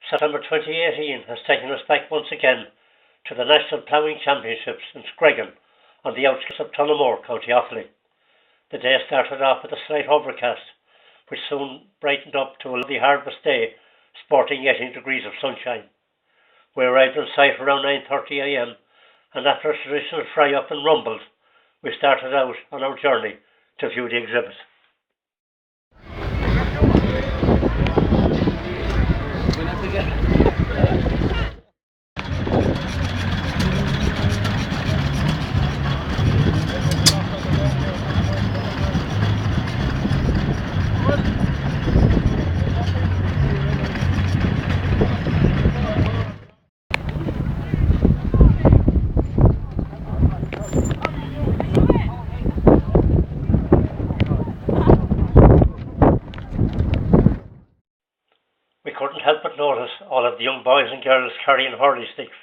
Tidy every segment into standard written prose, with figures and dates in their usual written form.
September 2018 has taken us back once again to the National Ploughing Championships in Screggan on the outskirts of Tullamore, County Offaly. The day started off with a slight overcast, which soon brightened up to a lovely harvest day, sporting 18 degrees of sunshine. We arrived on site around 9:30 a.m. and after a traditional fry-up and rumbles, we started out on our journey to view the exhibit. We couldn't help but notice all of the young boys and girls carrying hurley sticks,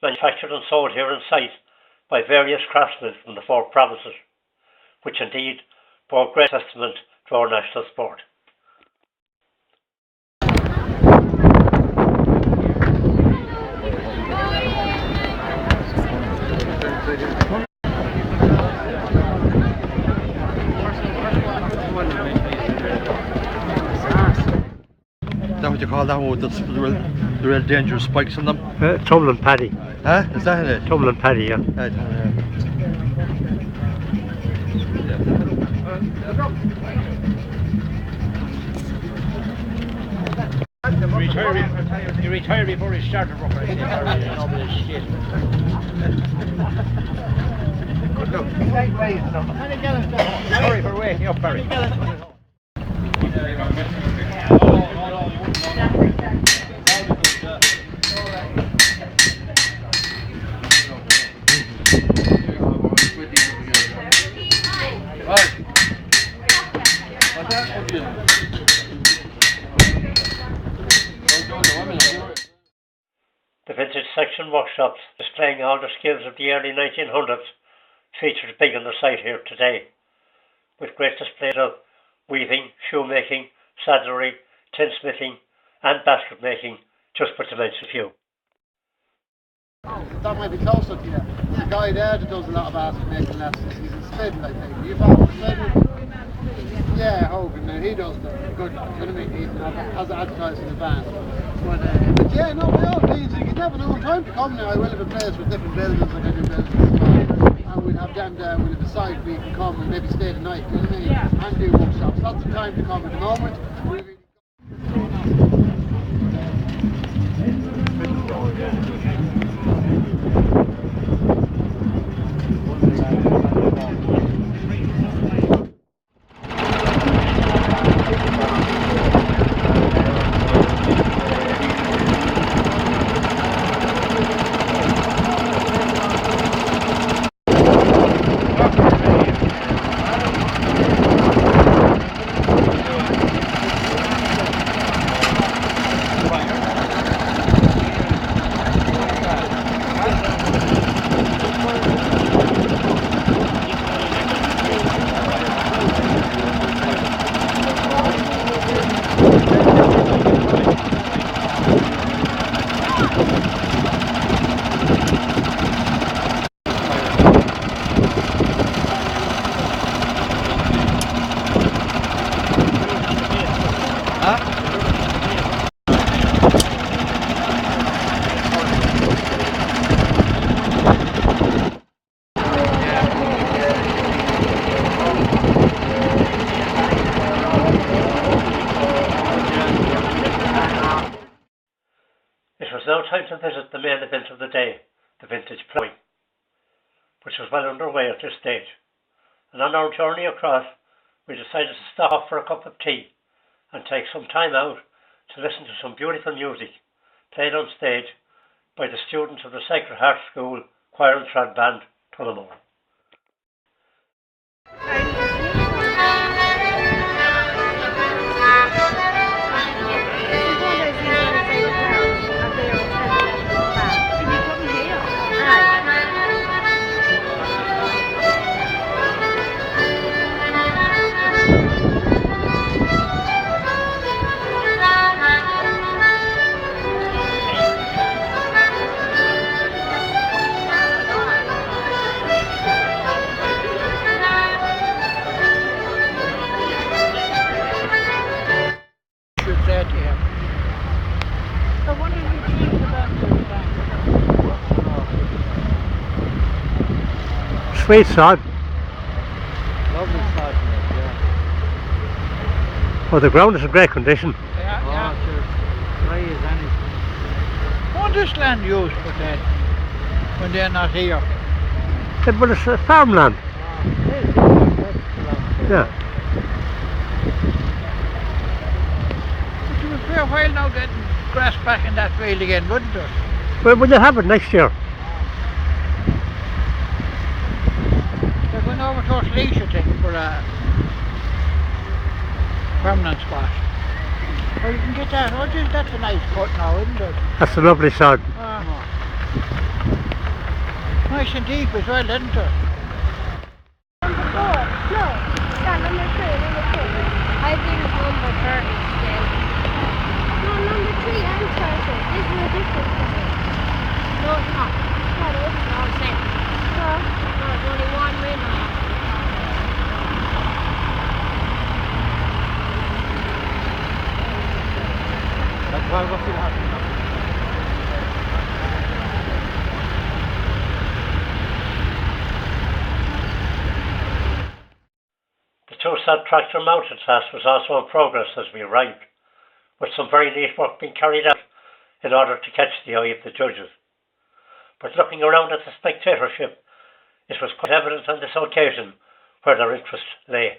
manufactured and sold here on site by various craftsmen from the 4 provinces, which indeed bore great testament to our national sport. Is that what you call that one with the real dangerous spikes on them? Tumbling paddy. Huh? Is that it? Tumbling paddy, yeah. You retire before you start to rock. Sorry for waking up, Barry. The vintage section workshops displaying all the skills of the early 1900s featured big on the site here today, with great displays of weaving, shoemaking, saddlery, tinsmithing and basket making, just but to mention a few. That might be closer to you. There's a guy there that does a lot of basket making lessons. He's in Smidden, I think. You've had Smidden? Yeah, Hogan, he does the good, you know what I mean? He has advertised in advance. But yeah, no, by all means, you never know. In time to come now, I will have a place with different buildings and different buildings. And we'll have them there, we'll have a site where you can come and maybe stay the night, you know what I mean? Yeah. And do workshops. Lots of time to come at the moment. It was now time to visit the main event of the day, the vintage ploughing, which was well underway at this stage. And on our journey across, we decided to stop for a cup of tea and take some time out to listen to some beautiful music played on stage by the students of the Sacred Heart School Choir and Trad Band, Tullamore. sweet sod. Lovely sod, yeah. Well, the ground is in great condition. Yeah, yeah. Sure. Dry as anything. What's this land used for then? When they're not here? But it's farmland. Yeah. But you would be a while now getting grass back in that field again, wouldn't it? Well, will you have it next year? They're going over to Leash, I think, for a permanent spot. Well, you can get that. Oh, geez, that's a nice cut now, isn't it? That's a lovely sod. Nice and deep as well, isn't it? No, number 2. I think it's number 30 still. No, number 3 and 30. This is a different thing. No, it's not. No, it's not the same. No, there's only one ring on it. Well, what's it happening? The two-sod tractor mounted task was also in progress as we arrived, with some very neat work being carried out in order to catch the eye of the judges. But looking around at the spectatorship, it was quite evident on this occasion where their interest lay.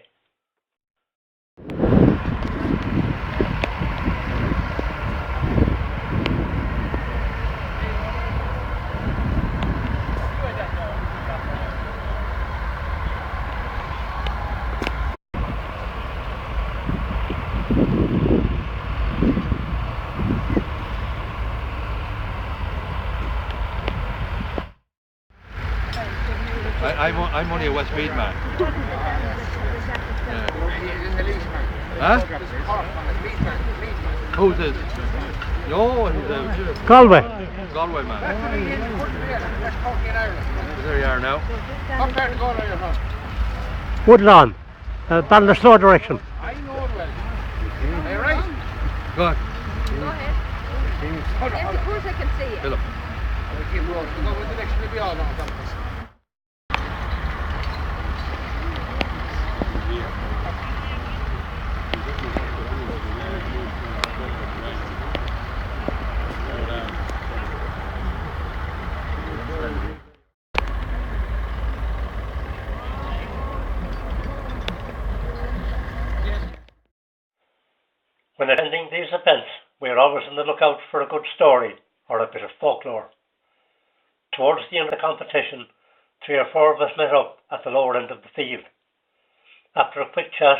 I'm only a West Mead man. Huh? Who's this? No, he's a Galway. Galway man. There you are now. What part of Galway are you from? Woodlawn. Ballinasloe direction. I know it well. Are you right? Go on. Go ahead. Hold on, Yes, hold of on. course I can see it. Philip. We'll keep rolling. We'll go with the next maybe all on campus. When attending these events, we are always on the lookout for a good story or a bit of folklore. Towards the end of the competition, 3 or 4 of us met up at the lower end of the field. After a quick chat,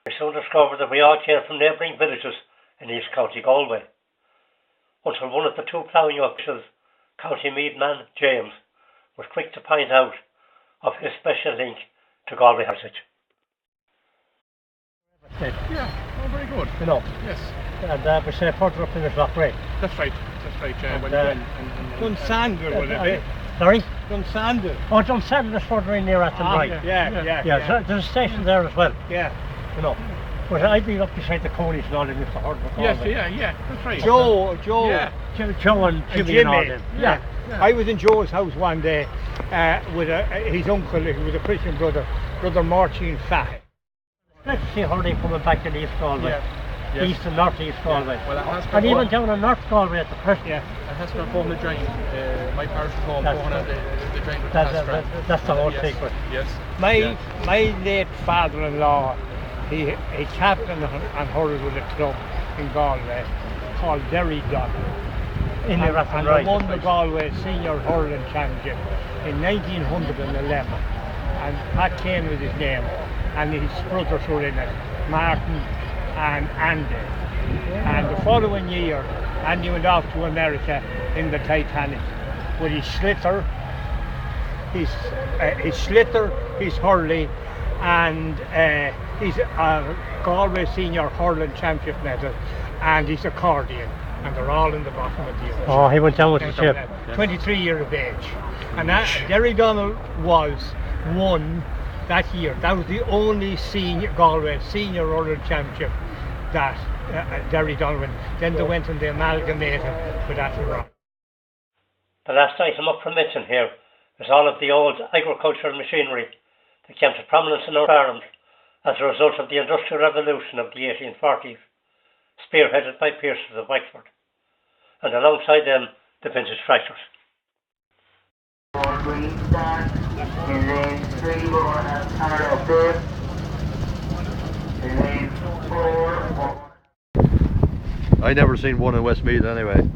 we soon discovered that we all came from neighbouring villages in East County Galway, until one of the 2 ploughing officials, County Meath man James, was quick to point out of his special link to Galway heritage. Yeah, oh, very good. You know, Yes, and we say further up in the Lochray. that's right. That's right. Dunsander, will it be? Sorry? Dunsander. Oh, Dunsander is further in near at the right. Yeah. So there's a station there as well, Yeah. you know. But I've been up beside the Conies and all them, if I heard of Yes, Galway. yeah, that's right. Joe. Yeah. Joe and Jimmy and all them. Yeah. I was in Joe's house one day with his uncle, who was a Christian brother, Brother Martin Fahy. Let's see hurling coming back in East Galway. Yeah. Yes. East and North East Galway. Well, it has And been even down in North Galway at the present. Yeah. It has been home the joint. My parish is home, That's going on right. the joint with That's, the Pastra. that's the whole Yes, secret. Yes. My late father-in-law, he captained and hurled with a club in Galway called Derry Dunn. In the And Rathenry. they won the Galway Senior Hurling Championship in 1911. And Pat Kane was his name, and his brothers were in it, Martin and Andy. And the following year, Andy went off to America in the Titanic with his sliotar, his hurley, and his Galway Senior Hurling Championship medal, and his accordion. And they're all in the bottom of the ocean. Oh, he went down with the ship. 23 years of age. And Derry Donald was won that year. That was the only Galway Senior Hurling Championship that Derry Donald won. Then they went and they amalgamated with Athenry. The last item up for mention here There's all of the old agricultural machinery that came to prominence in our farms as a result of the Industrial Revolution of the 1840s, spearheaded by Pearsons of Wexford, and alongside them, the vintage tractors. I never seen one in Westmeath anyway.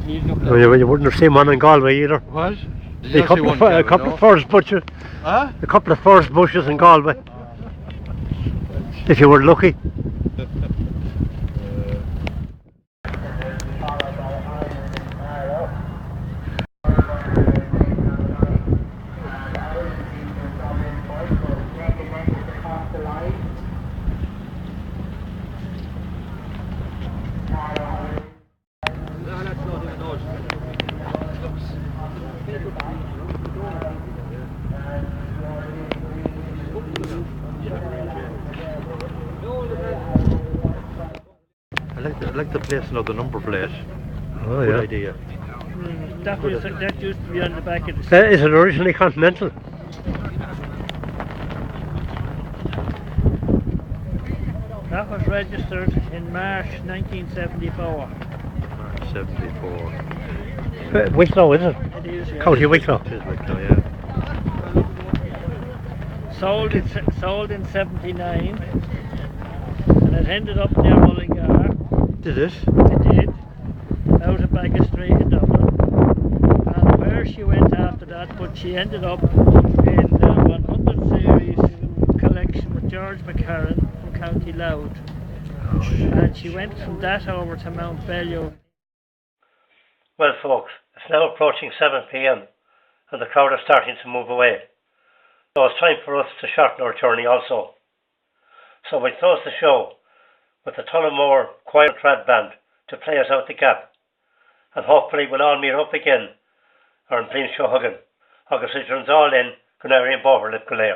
You wouldn't have seen one in Galway either. What? Did A you see couple, one? a Calvin, couple no? of furze bushes. Huh? A couple of furze bushes in Galway. If you were lucky. I like the placing of the number plate. Oh, Good yeah. idea. That used to be on the back of the Is it originally continental? That was registered in March 1974. March 74. Wicklow, is it? It is, yeah. County Wicklow. It is Wicklow, yeah. Sold in 79, and it ended up near Mullingar. Did it? It did, out of Baggot Street in Dublin. And where she went after that, but she ended up in the 100 series collection with George McCarran from County Louth. And she went from that over to Mount Bellew. Well, folks, it's now approaching 7 p.m. and the crowd are starting to move away. So it's time for us to shorten our journey also. So we close the show with the Tullamore Choir Trad Band to play us out the gap. And hopefully we'll all meet up again. Or in Plain Show Huggin. Huggin Citrons all in, Canary and Bover Lip Galea.